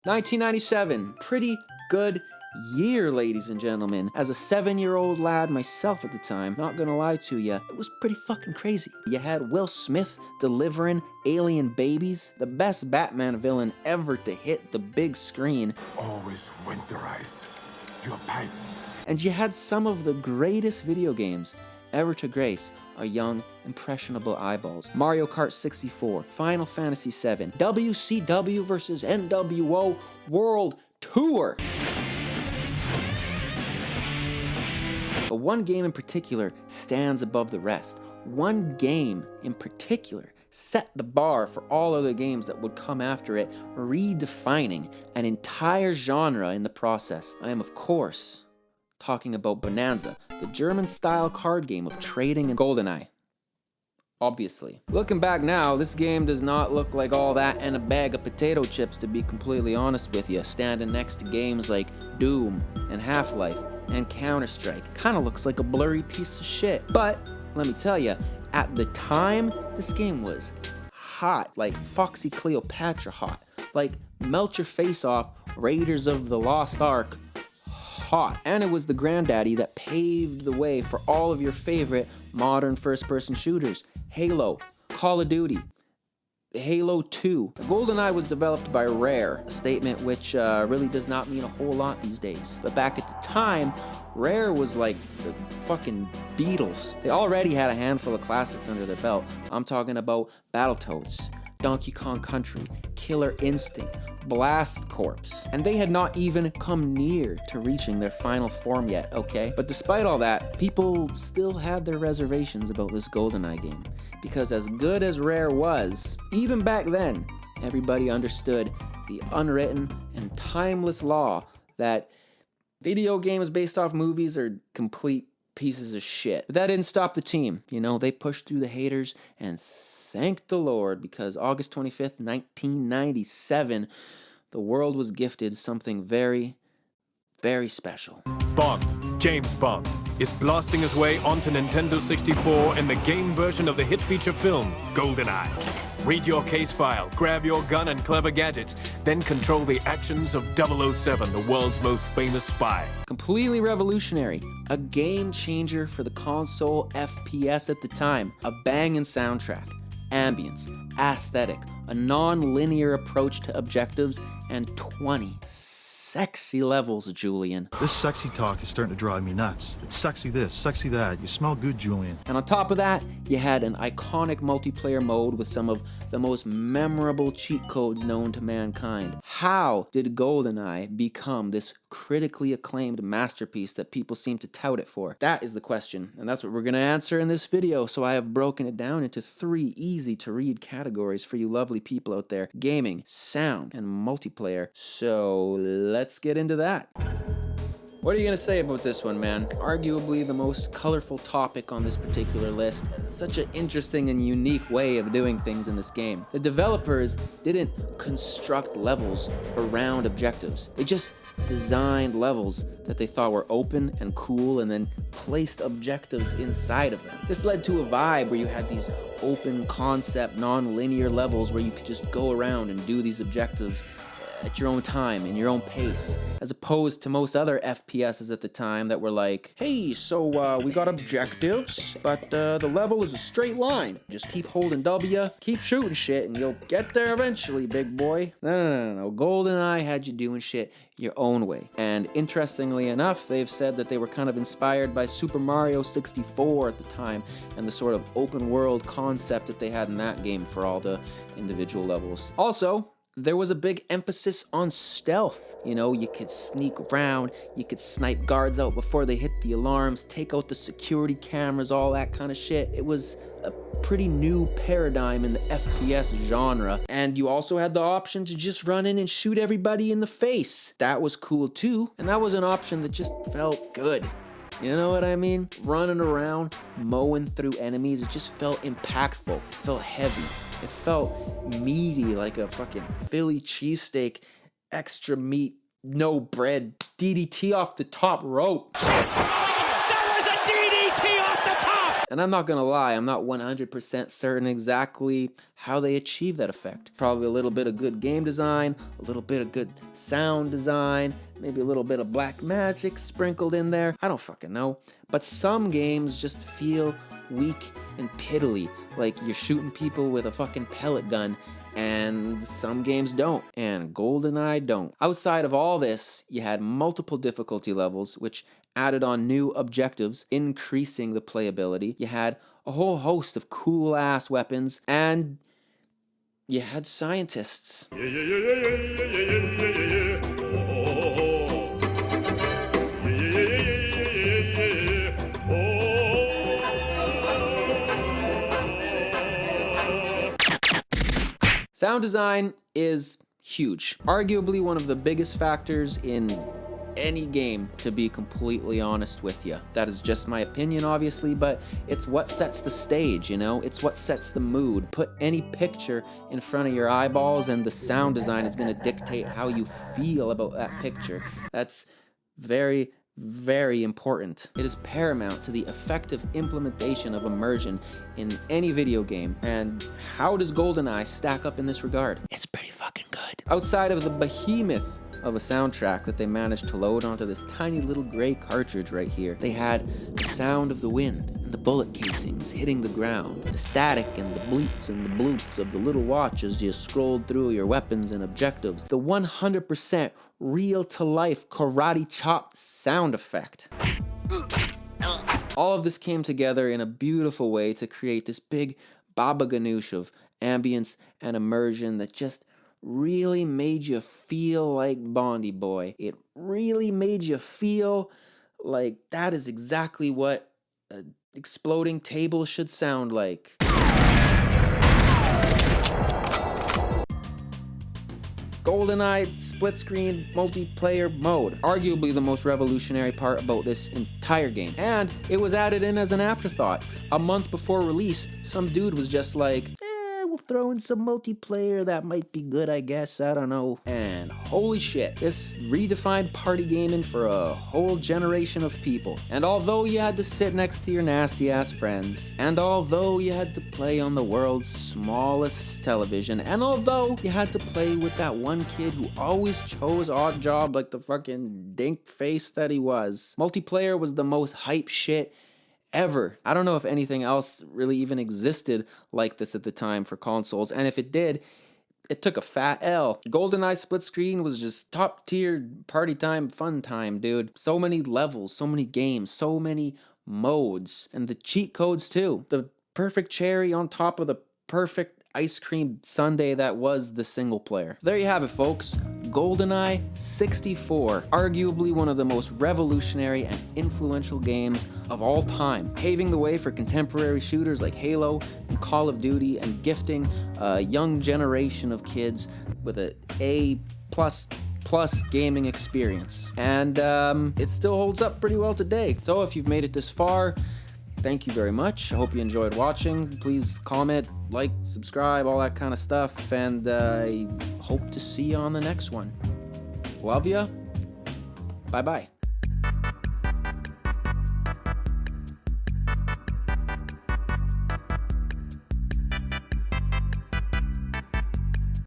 1997, pretty good year, ladies and gentlemen. As a 7-year-old lad myself at the time, not gonna lie to ya, it was pretty fucking crazy. You had Will Smith delivering alien babies, the best Batman villain ever to hit the big screen. Always winterize your pipes. And you had some of the greatest video games ever to grace our young, impressionable eyeballs. Mario Kart 64, Final Fantasy VII, WCW vs. NWO World Tour. But one game in particular stands above the rest. One game in particular set the bar for all other games that would come after it, redefining an entire genre in the process. I am, of course, talking about Bonanza, the German-style card game of trading and Goldeneye. Obviously. Looking back now, this game does not look like all that and a bag of potato chips, to be completely honest with you, standing next to games like Doom and Half-Life and Counter-Strike. Kinda looks like a blurry piece of shit. But, let me tell you, at the time, this game was hot, like Foxy Cleopatra hot, like melt your face off, Raiders of the Lost Ark hot. And it was the granddaddy that paved the way for all of your favorite modern first-person shooters. Halo, Call of Duty, Halo 2. Goldeneye was developed by Rare, a statement which really does not mean a whole lot these days. But back at the time, Rare was like the fucking Beatles. They already had a handful of classics under their belt. I'm talking about Battletoads, Donkey Kong Country, Killer Instinct, Blast Corps, and they had not even come near to reaching their final form yet, okay? But despite all that, people still had their reservations about this Goldeneye game, because as good as Rare was, even back then, everybody understood the unwritten and timeless law that video games based off movies are complete pieces of shit. But that didn't stop the team, you know, they pushed through the haters and thank the Lord, because August 25th, 1997, the world was gifted something very, very special. Bond, James Bond, is blasting his way onto Nintendo 64 in the game version of the hit feature film, Goldeneye. Read your case file, grab your gun and clever gadgets, then control the actions of 007, the world's most famous spy. Completely revolutionary, a game changer for the console FPS at the time, a banging soundtrack, ambience, aesthetic, a non-linear approach to objectives, and 20 sexy levels, Julian. This sexy talk is starting to drive me nuts. It's sexy this, sexy that. You smell good, Julian. And on top of that, you had an iconic multiplayer mode with some of the most memorable cheat codes known to mankind. How did Goldeneye become this critically acclaimed masterpiece that people seem to tout it for? That is the question, and that's what we're gonna answer in this video. So I have broken it down into 3 easy to read categories for you lovely people out there: gaming, sound, and multiplayer. So let's get into that. What are you gonna say about this one, man? Arguably the most colorful topic on this particular list. Such an interesting and unique way of doing things in this game. The developers didn't construct levels around objectives. They just designed levels that they thought were open and cool and then placed objectives inside of them. This led to a vibe where you had these open concept, non-linear levels where you could just go around and do these objectives at your own time, in your own pace, as opposed to most other FPSs at the time that were like, hey, so we got objectives, but the level is a straight line. Just keep holding W, keep shooting shit, and you'll get there eventually, big boy. No. Goldeneye had you doing shit your own way. And interestingly enough, they've said that they were kind of inspired by Super Mario 64 at the time, and the sort of open world concept that they had in that game for all the individual levels. Also, there was a big emphasis on stealth. You know, you could sneak around, you could snipe guards out before they hit the alarms, take out the security cameras, all that kind of shit. It was a pretty new paradigm in the FPS genre. And you also had the option to just run in and shoot everybody in the face. That was cool too, and that was an option that just felt good. You know what I mean? Running around, mowing through enemies, it just felt impactful, it felt heavy. It felt meaty, like a fucking Philly cheesesteak, extra meat, no bread, DDT off the top rope. That was a DDT off the top! And I'm not gonna lie, I'm not 100% certain exactly how they achieve that effect. Probably a little bit of good game design, a little bit of good sound design, maybe a little bit of black magic sprinkled in there. I don't fucking know. But some games just feel weak and piddly, like you're shooting people with a fucking pellet gun, and some games don't, and Goldeneye don't. Outside of all this, you had multiple difficulty levels, which added on new objectives, increasing the playability. You had a whole host of cool-ass weapons, and you had scientists. Sound design is huge. Arguably one of the biggest factors in any game, to be completely honest with you. That is just my opinion, obviously, but it's what sets the stage, you know? It's what sets the mood. Put any picture in front of your eyeballs and the sound design is gonna dictate how you feel about that picture. That's very, very important. It is paramount to the effective implementation of immersion in any video game. And how does Goldeneye stack up in this regard? It's pretty fucking good. Outside of the behemoth of a soundtrack that they managed to load onto this tiny little gray cartridge right here, they had the sound of the wind and the bullet casings hitting the ground, the static and the bleeps and the bloops of the little watch as you scrolled through your weapons and objectives, the 100% real-to-life karate chop sound effect. All of this came together in a beautiful way to create this big baba ganoush of ambience and immersion that just really made you feel like Bondy Boy. It really made you feel like that is exactly what an exploding table should sound like. Goldeneye split-screen multiplayer mode. Arguably the most revolutionary part about this entire game. And it was added in as an afterthought. A month before release, some dude was just like, we'll throw in some multiplayer that might be good, I guess, I don't know. And holy shit, this redefined party gaming for a whole generation of people. And although you had to sit next to your nasty ass friends, and although you had to play on the world's smallest television, and although you had to play with that one kid who always chose Odd Job like the fucking dink face that he was, multiplayer was the most hype shit ever. I don't know if anything else really even existed like this at the time for consoles, and if it did, it took a fat L. Goldeneye split screen was just top tier party time, fun time, dude. So many levels, so many games, so many modes, and the cheat codes too. The perfect cherry on top of the perfect ice cream sundae that was the single player. There you have it, folks. Goldeneye 64, arguably one of the most revolutionary and influential games of all time, paving the way for contemporary shooters like Halo and Call of Duty, and gifting a young generation of kids with an A++ gaming experience. And it still holds up pretty well today. So if you've made it this far, thank you very much. I hope you enjoyed watching. Please comment, like, subscribe, all that kind of stuff, and I hope to see you on the next one. Love ya. Bye-bye.